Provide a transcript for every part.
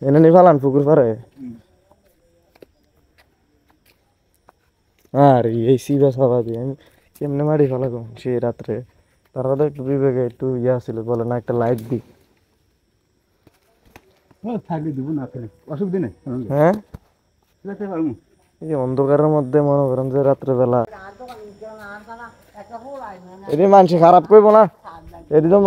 এনে নি ফালান পুকুর পারে আর এই সিবা সাবা দিয়ে আমি কেমনে মারি ফেলাগো সেই রাত্রে তারা তো একটু বিবেকে একটু ইয়া ছিল বলে না একটা লাইট দি থাকলে দিব না অসুবিধা নেই হ্যাঁ যেতে পারবো এই অন্ধকারের মধ্যে মনে করেন যে রাত্রেবেলা এটি মানুষ খারাপ করবো না এটি তো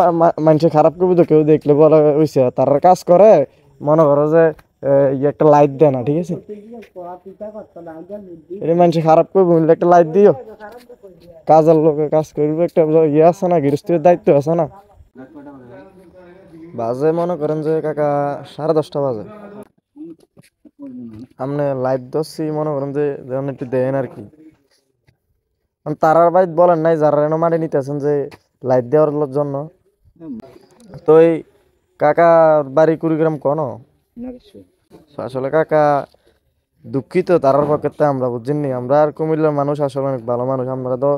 মানুষ খারাপ করবো তো কেউ দেখলে বলা হয়েছে তারা কাজ করে মনে করো যে একটা লাইট দেয় না ঠিক আছে এটি মানুষ খারাপ করবো একটা লাইট দিও কাজের লোকে কাজ করবে একটা ইয়ে আছে না গৃহস্থের দায়িত্ব আছে না বাজে মনে করেন যে কাকা 10:30 বাজে আপনি লাইভ ধরছি মনে করেন যে যেমন একটু দেন আর কি তারার বাইত বলেন নাই যারা এনে মাটি নিতেছেন যে লাইট দেওয়ার জন্য তো এই কাকা বাড়ি কুড়িগ্রাম কোন আসলে কাকা দুঃখিত তারার পক্ষে আমরা বুঝছেননি আমরা আর কুমিল্লার মানুষ আসলে অনেক ভালো মানুষ আমরা তো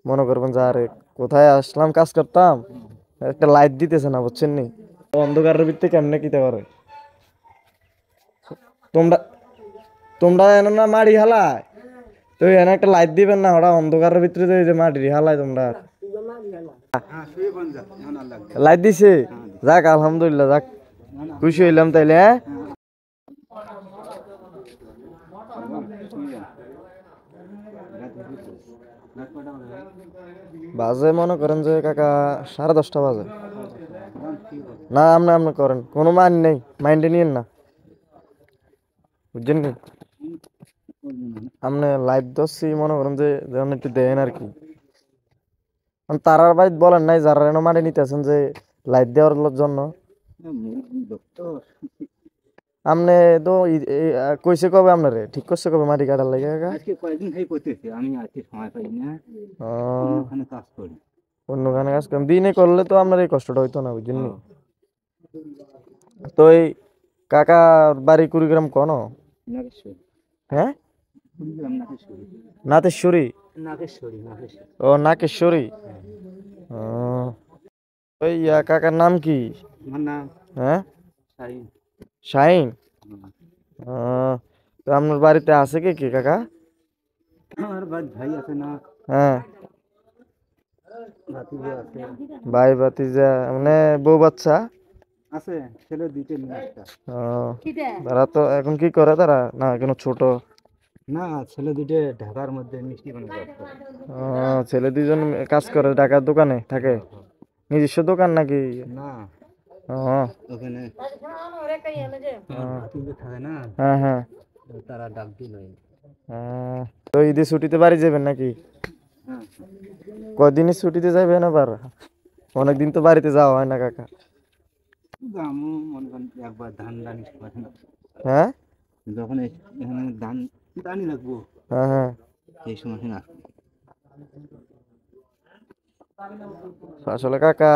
মনে করবেন যে আরে কোথায় আসলাম কাজ করতাম একটা লাইট দিতেছে না বুঝছেননি অন্ধকারের ভিত্তি কেমনে কিতে করে তোমরা তোমরা এনে না মাড়ি হালায় তো এনে একটা লাইট দিবেন না ওরা অন্ধকারের ভিতরে যে মাটি হালায় তোমরা লাইট দিছে যাক আলহামদুলিল্লাহ যাক খুশি হইলাম তাইলে হ্যাঁ বাজে মনে করেন যে কাকা 10:30 বাজে না আপনি করেন কোনো মান নেই মাইন্ডে নিয়েন না বুঝছেন নি আপনি লাইভ ধরছি মনে করেন যে যেমন একটু দেন আর কি তারার বাইত বলেন নাই যারা এনে মাটি নিতেছেন যে লাইট দেওয়ার জন্য আপনি তো কইছে কবে আপনারে ঠিক করছে কবে মাটি কাটার লাগে আজকে কয়েকদিন থেকে করতেছি আমি আজকে সময় পাই না ওখানে কাজ করি অন্যখানে কাজ করেন দিনে করলে তো আপনার এই কষ্টটা হইতো না বুঝছেন নি তো এই কাকা বাড়ি কুড়িগ্রাম কোন হ্যাঁ নাতেশ্বরী ও নাকেশ্বরী ওই কাকার নাম কি হ্যাঁ শাহিন তো আপনার বাড়িতে আছে কে কে কাকা আমার ভাই আছে না হ্যাঁ ভাতিজা আছে ভাই ভাতিজা মানে বউ বাচ্চা আছে ছেলে দুইটা মেয়ে একটা তারা তো এখন কি করে তারা না কেন ছোট না ছেলে দুইটা ঢাকার মধ্যে মিষ্টি বানায় কাজ করে ছেলে দুইজন কাজ করে ঢাকার দোকানে থাকে নিজস্ব দোকান নাকি না ওখানে ভাতিজা থাকে না হ্যাঁ হ্যাঁ তারা ডাক দিল তো ঈদের ছুটিতে বাড়ি যাবেন নাকি কদিনের ছুটিতে যাবেন আবার অনেকদিন তো বাড়িতে যাওয়া হয় না কাকা আমি মনে করেন একবার ধান দানি হ্যাঁ যখন এখানে ধান দানি লাগবো হ্যাঁ হ্যাঁ এই সময় না আসলে কাকা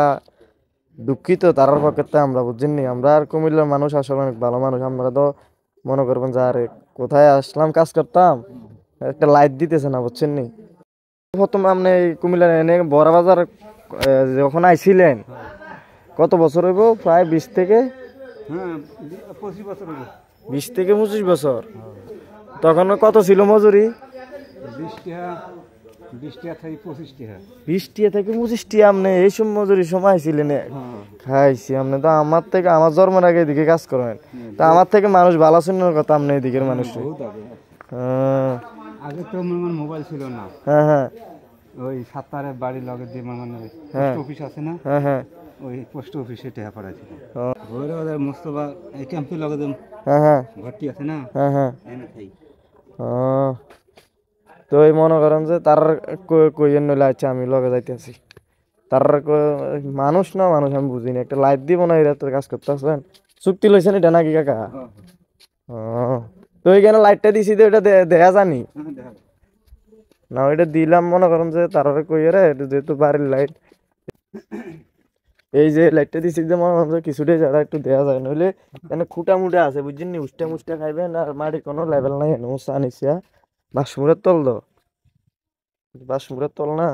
দুঃখিত তারার পক্ষে আমরা বুঝছেননি আমরা আর কুমিল্লার মানুষ আসলে অনেক ভালো মানুষ আমরা তো মনে করবেন যে আরে কোথায় আসলাম কাজ করতাম একটা লাইট দিতেছে না বুঝছেননি প্রথম আপনি কুমিল্লার এনে বড় বাজার যখন আইছিলেন কত বছর হইব প্রায় 20 থেকে 25 বছর তখন কত ছিল মজুরি 20 থেকে 25 টাকা আপনি এই সব মজুরি সময় ছিলেন খাইছি আপনি তো আমার জন্মের আগে এদিকে কাজ করেন তা আমার থেকে মানুষ ভালো শুনার কথা আপনি এদিকের মানুষ আগে তো মোবাইল ছিল না হ্যাঁ হ্যাঁ ওই সাত্তারের বাড়ির লগে যে পোস্ট অফিস আছে না হ্যাঁ হ্যাঁ ওই পোস্ট অফিসে টাকা পাঠাই ছিল মোস্তফা এই ক্যাম্পের লগে হ্যাঁ হ্যাঁ ঘরটি আছে না হ্যাঁ হ্যাঁ এনে খাই তো এই মনে করেন যে তার কইয়ের নইলে আচ্ছা আমি লগে যাইতেছি তার মানুষ না মানুষ আমি বুঝিনি একটা লাইট দিব না এরা তোর কাজ করতে আসবেন চুক্তি লইছেন এটা নাকি কাকা তো এইখানে লাইটটা দিছি তো এটা দেখা জানি না ওইটা দিলাম মনে করেন যে তার কইয়ে রে যেহেতু বাড়ির লাইট এই যে লাইটটা দিছি যে মনে করেন কিছুটাই যারা একটু দেওয়া যায় নইলে এখানে খুঁটা মুটা আছে বুঝছেন নি উষ্টা মুষ্টা খাইবেন আর মাটির কোনো লেভেল নাই চা নিছিয়া বাসমুরের তল তো বাসমুরের তল না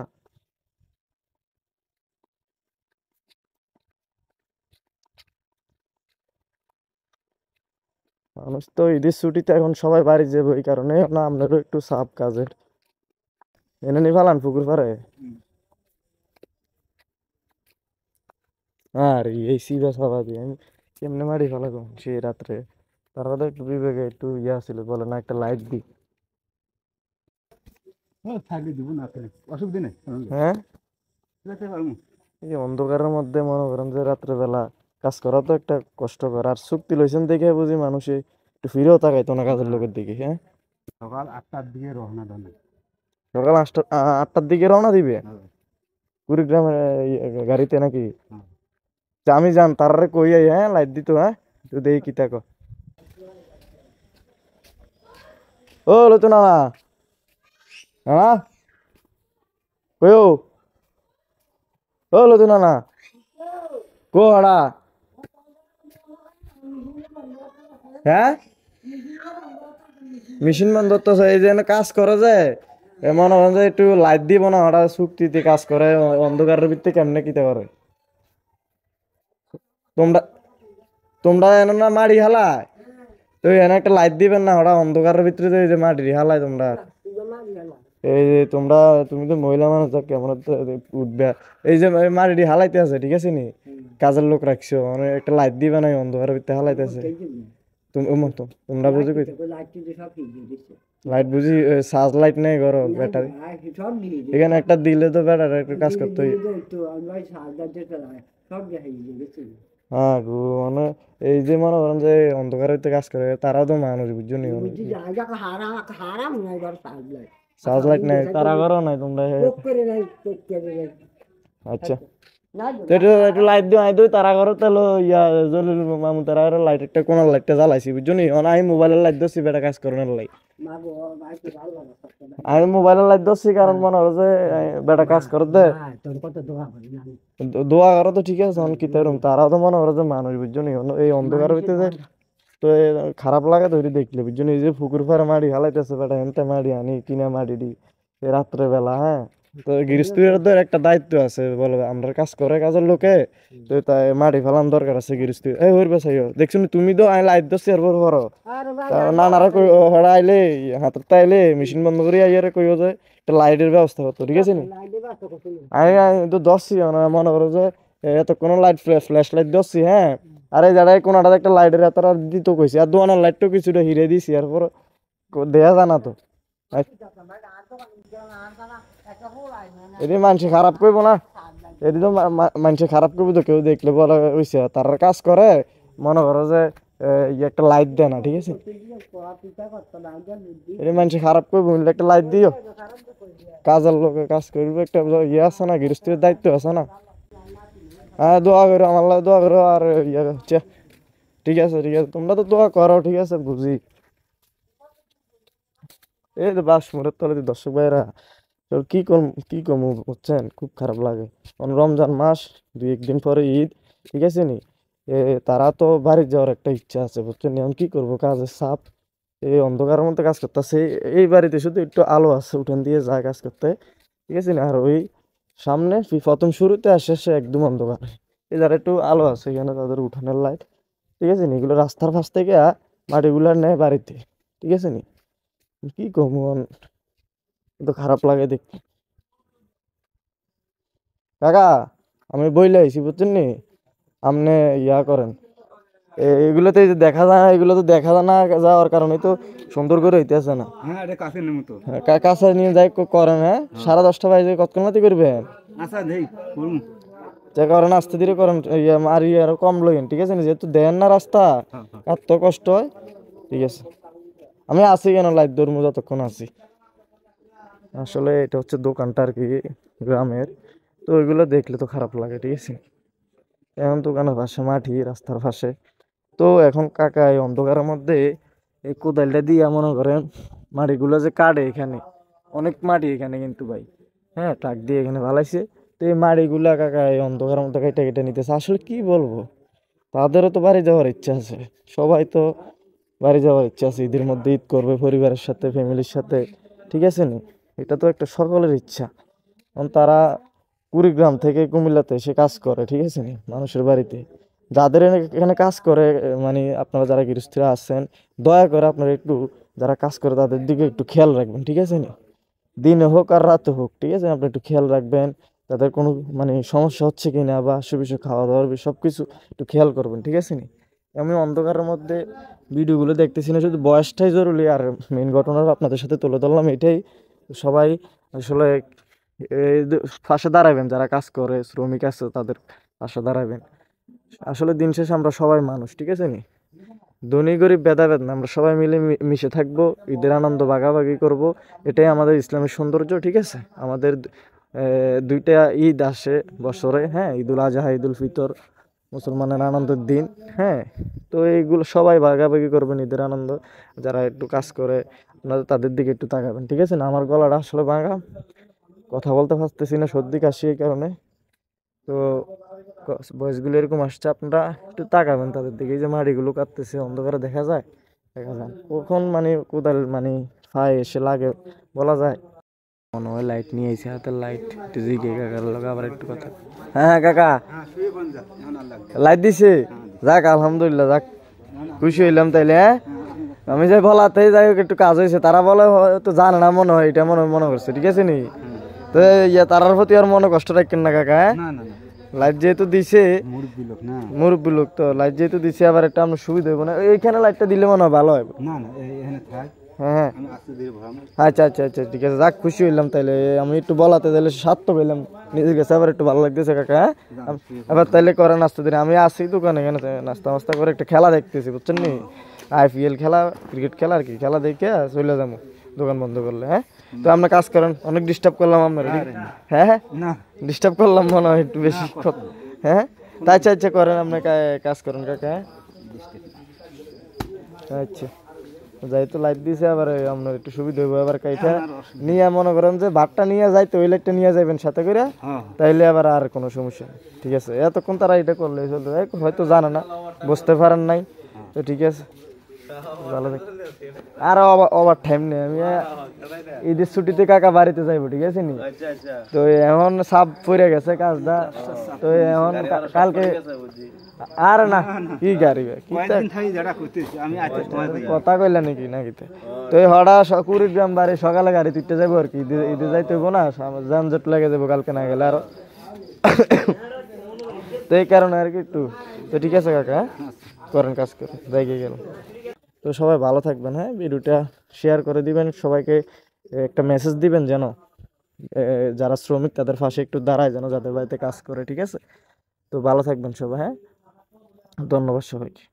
মানুষ তো ঈদের ছুটিতে এখন সবাই বাড়ি যাবে, ওই কারণে না আপনারও একটু চাপ কাজের। এনে নি ফালান পুকুর পাড়ে। আর এই সিবা সাবা দিয়ে আমি কেমনে মারি ফেলাবো সেই রাত্রে। তারা তো একটু বিবেকে একটু ইয়া ছিল, বলে না একটা লাইট দি। থাকলে দিব না, অসুবিধা নেই। হ্যাঁ, ঠিক আছে পারবো। এই অন্ধকারের মধ্যে মনে করেন যে রাত্রেবেলা কাজ করা তো একটা কষ্টকর। আর চুক্তি লইছেন দেখে বুঝি মানুষে একটু ফিরেও তাকাইতো না কাজের লোকের দিকে। হ্যাঁ, সকাল 8টার দিকে রওনা দেন। সকাল 8টার দিকে রওনা দিবে কুড়িগ্রামের গাড়িতে নাকি? তা আমি যান তারারে কই আই, হ্যাঁ লাইট দিত। হ্যাঁ, তুই দেখি কি তাকো। ও লতু না না কই ও লতু না কো হাড়া। হ্যাঁ, মেশিন বন্ধ তো এই যে কাজ করে যায়, মনে হয় যে একটু লাইট দিব না, ওরা চুক্তিতে কাজ করে অন্ধকারের ভিত্তি কেমনে কিতে করে। তোমরা তোমরা এনে না মাড়ি হালায়, তো এনে একটা লাইট দিবেন না, ওরা অন্ধকারের ভিতরে যে এই যে মাটি হালায় তোমরা। এই যে তোমরা, তুমি তো মহিলা মানুষ, কেমন উঠবে। এই যে মাটি হালাইতে আছে, ঠিক আছে নি, কাজের লোক রাখছো, মানে একটা লাইট দিবে না, অন্ধকারের ভিতরে হালাইতে আছে। তোমরা বুঝি কই লাইট বুঝি সার্চ লাইট নেই ঘর ব্যাটারি, এখানে একটা দিলে তো ব্যাটারি একটু কাজ করতে। হ্যাঁ গো, মানে এই যে মনে করেন যে অন্ধকারের ভিতরে কাজ করে তারাও তো মানুষ, বুঝছো নি। সার্চ লাইট নাই, তারা ঘরও নাই তোমরা। আচ্ছা, তো একটু লাইট দিও, আই দিই তারা ঘর তেলো ইয়া জলিল মামু তারা লাইট একটা কোন লাইটটা জ্বালাইছি, বুঝছো নি। আমি মোবাইলের লাইট দিচ্ছি বেটা কাজ করানোর লাই। আমি মোবাইলের লাইট দিচ্ছি কারণ মনে হলো যে বেটা কাজ করে দে দোয়া করো, তো ঠিক আছে। কি তারম তারাও তো মনে করো যে মানুষ, বুঝছো নি। এই অন্ধকারের ভিতরে যে তো খারাপ লাগে তৈরি দেখলে, বুঝছো নি। এই যে পুকুর ফারে মাড়ি হালাইতেছে বেটা, হেনতে মাড়ি আনি কিনা মাড়ি দি রাত্রে বেলা। হ্যাঁ, তো গৃহস্থের তো একটা দায়িত্ব আছে, বলো আমরা কাজ করে কাজের লোকে, তো তাই মাটি ফেলান দরকার আছে গৃহস্থ। এই হইবে চাই দেখছো তুমি তো আই লাইট দছি আর বড় বড় নানারা কই হড়া আইলে হাতের তাইলে মেশিন বন্ধ করে আইয়ারে কইও যে একটা লাইটের ব্যবস্থা করতো, ঠিক আছে নি। আমি তো দছি মনে করো যে এত কোনো লাইট ফ্ল্যাশ লাইট দছি। হ্যাঁ, আর এই জায়গায় কোনটা একটা লাইটের এত দিত কইছি, আর দোকানের লাইটটা কিছুটা হিরে দিছি, আর পর দেয়া জানা তো এটি মানুষে খারাপ করবো না। এটি তো মানুষে খারাপ করবো তো, কেউ দেখলে বলা হয়েছে তার কাজ করে মনে করো যে একটা লাইট দেয় না, ঠিক আছে। এটি মানুষে খারাপ করবো, একটা লাইট দিও, কাজের লোকে কাজ করবো, একটা ইয়ে আছে না, গৃহস্থের দায়িত্ব আছে না। হ্যাঁ, দোয়া করো, আমার লাগে দোয়া করো। আর ইয়ে হচ্ছে ঠিক আছে, ঠিক আছে, তোমরা তো দোয়া করো, ঠিক আছে বুঝি। এই তো বাস মোড়ের তলে দর্শক ভাইরা, তো কি কম বুঝছেন, খুব খারাপ লাগে। রমজান মাস, 2-1 দিন পরে ঈদ, ঠিক আছে নি। তারা তো বাড়ি যাওয়ার একটা ইচ্ছা আছে, বুঝছেন। এখন কি করবো, কাজের চাপ, এই অন্ধকারের মধ্যে কাজ করতেছে। এই বাড়িতে শুধু একটু আলো আছে, উঠান দিয়ে যায় কাজ করতে, ঠিক আছে না। আর ওই সামনে প্রথম শুরুতে আর শেষে একদম অন্ধকার। এই যারা একটু আলো আছে এখানে তাদের উঠানের লাইট, ঠিক আছে নি। এগুলো রাস্তার পাশ থেকে মাটিগুলো নেয় বাড়িতে, ঠিক আছে নি। কি কমু, তো খারাপ লাগে দেখতে। কাকা, আমি বইলে আইছি, বুঝছেন নি। আপনি ইয়া করেন, এগুলোতে দেখা যায় না, এগুলো তো দেখা যায় না যাওয়ার কারণে তো সুন্দর করে হইতেছে না। হ্যাঁ, এটা কাছে নেমো তো। কাছে নিয়ে যাই করেন। হ্যাঁ, 10:30 বাজে কতক্ষণ নাতি করবেন, আচ্ছা দেই করুন। যে করেন আস্তে ধীরে করেন, আর আরো কম লইন, ঠিক আছে। যেহেতু দেন না রাস্তা, এত কষ্ট হয়, ঠিক আছে। আমি আছি কেন, লাইট ধরবো যতক্ষণ আছি। আসলে এটা হচ্ছে দোকানটা আর কি, গ্রামের। তো ওইগুলো দেখলে তো খারাপ লাগে, ঠিক আছে। এখন দোকানের পাশে মাটি, রাস্তার পাশে। তো এখন কাকা এই অন্ধকারের মধ্যে এই কোদালটা দিয়ে মনে করেন মাটিগুলো যে কাটে, এখানে অনেক মাটি এখানে কিন্তু ভাই। হ্যাঁ, ট্রাক দিয়ে এখানে ভালাইছে। তো এই মাটিগুলা কাকা এই অন্ধকারের মধ্যে কেটে কেটে নিতেছে। আসলে কি বলবো, তাদেরও তো বাড়ি যাওয়ার ইচ্ছা আছে, সবাই তো বাড়ি যাওয়ার ইচ্ছা আছে, ঈদের মধ্যে ঈদ করবে পরিবারের সাথে, ফ্যামিলির সাথে, ঠিক আছে নি। এটা তো একটা সকলের ইচ্ছা। কারণ তারা কুড়িগ্রাম থেকে কুমিল্লাতে এসে কাজ করে, ঠিক আছে নি, মানুষের বাড়িতে। যাদের এখানে কাজ করে মানে আপনারা যারা গৃহস্থরা আছেন, দয়া করে আপনারা একটু যারা কাজ করে তাদের দিকে একটু খেয়াল রাখবেন, ঠিক আছে নি? দিনে হোক আর রাতে হোক, ঠিক আছে, আপনি একটু খেয়াল রাখবেন তাদের কোনো মানে সমস্যা হচ্ছে কি না বা অসুবিধা খাওয়া দাওয়ার সব কিছু একটু খেয়াল করবেন, ঠিক আছে নি? আমি অন্ধকারের মধ্যে ভিডিওগুলো দেখতেছি না, শুধু বয়সটাই জরুরি, আর মেন ঘটনাটা আপনাদের সাথে তুলে ধরলাম এটাই। সবাই আসলে এই পাশে দাঁড়াবেন, যারা কাজ করে শ্রমিক আছে তাদের পাশে দাঁড়াবেন। আসলে দিন শেষে আমরা সবাই মানুষ, ঠিক আছে নি? ধনী গরিব ভেদাভেদ না, আমরা সবাই মিলে মিশে থাকবো, ঈদের আনন্দ ভাগাভাগি করব, এটাই আমাদের ইসলামের সৌন্দর্য, ঠিক আছে? আমাদের দুইটা ঈদ আসে বছরে, হ্যাঁ, ঈদুল আজহা, ঈদুল ফিতর, মুসলমানের আনন্দের দিন, হ্যাঁ। তো এইগুলো সবাই ভাগাভাগি করবেন ঈদের আনন্দ। যারা একটু কাজ করে আপনারা তাদের দিকে একটু তাকাবেন, ঠিক আছে না? আমার গলাটা আসলে ভাঙা, কথা বলতে পারতেছি না, সর্দি কাশি এই কারণে। তো বয়সগুলো এরকম আসছে, আপনারা একটু তাকাবেন তাদের দিকে। এই যে মাড়িগুলো কাটতেছে, অন্ধকারে দেখা যায়, দেখা যায় কখন মানে কোদাল মানে ফায় এসে লাগে বলা যায়। মনে হয় লাইট নিয়ে এসে, হাতের লাইট, একটু জিগে কাকার লগে আবার একটু কথা। হ্যাঁ হ্যাঁ কাকা, লাইট দিছে, যাক আলহামদুলিল্লাহ, যাক খুশি হইলাম তাইলে। হ্যাঁ, আমি যাই বলাতে যাই হোক একটু কাজ হয়েছে, তারা বলে হয়তো জানে না, মনে হয় এটা মনে করছে, ঠিক আছে নি? তো তারার প্রতি আর মনে কষ্ট রাখেন না কাকা। হ্যাঁ, লাইট যেহেতু দিছে, মুরব্বী লোক তো, লাইট যেহেতু দিছে আবার একটা আমরা সুবিধা হইব না, এইখানে লাইটটা দিলে মনে হয় ভালো হবে। হ্যাঁ, আচ্ছা আচ্ছা আচ্ছা, ঠিক আছে, যাক খুশি হইলাম তাইলে। আমি একটু বলাতে তাহলে সার্থক হইলাম নিজের কাছে, আবার একটু ভালো লাগতেছে কাকা। হ্যাঁ, এবার তাইলে করে নাস্তা দিন, আমি আসি দোকানে, এখানে নাস্তা মাস্তা করে একটা খেলা দেখতেছি, বুঝছেন নি? IPL খেলা, ক্রিকেট খেলা আর কি, খেলা দেখে চলে যাবো দোকান বন্ধ করলে। হ্যাঁ, তো আপনি কাজ করেন, অনেক ডিস্টার্ব করলাম আপনার। হ্যাঁ হ্যাঁ, ডিস্টার্ব করলাম মনে হয় একটু বেশি। হ্যাঁ, তা আচ্ছা আচ্ছা করেন, আপনি কাজ করেন কাকা। হ্যাঁ, আচ্ছা, যেহেতু লাইট দিছে আবার আপনার একটু সুবিধা হইব। আবার কাইটা নিয়ে মনে করেন যে ভাতটা নিয়ে যাইতে ওই লাইটটা নিয়ে যাবেন সাথে করে, তাইলে আবার আর কোনো সমস্যা নেই, ঠিক আছে? এতক্ষণ তারা এটা করলে চলবে, হয়তো জানে না, বুঝতে পারেন নাই, তো ঠিক আছে, ভালো থাক। আর ওভার টাইম নেই, আমি ঈদের ছুটিতে কাকা বাড়িতে যাইবো, ঠিক আছে নি? তো এখন সাপ পড়ে গেছে কাজটা, তো এখন কালকে আর না কি গাড়ি কথা কইলা নাকি নাকি? তো এই হড়া কুড়িগ্রাম বাড়ি সকালে গাড়ি তুইতে যাবো আর কি, ঈদে যাইতে হইব না, যানজট লেগে যাবো কালকে না গেলে আরো। তো এই কারণে আর কি একটু, তো ঠিক আছে কাকা, হ্যাঁ করেন, কাজ করেন, যাইগে গেলাম। তো সবাই ভালো থাকবেন, হ্যাঁ, ভিডিওটা শেয়ার করে দিবেন, সবাইকে একটা মেসেজ দিবেন যেন যারা শ্রমিক তাদের পাশে একটু দাঁড়ায়, যেন যাদের বাড়িতে কাজ করে, ঠিক আছে? তো ভালো থাকবেন সবাই, হ্যাঁ, ধন্যবাদ সবাইকে।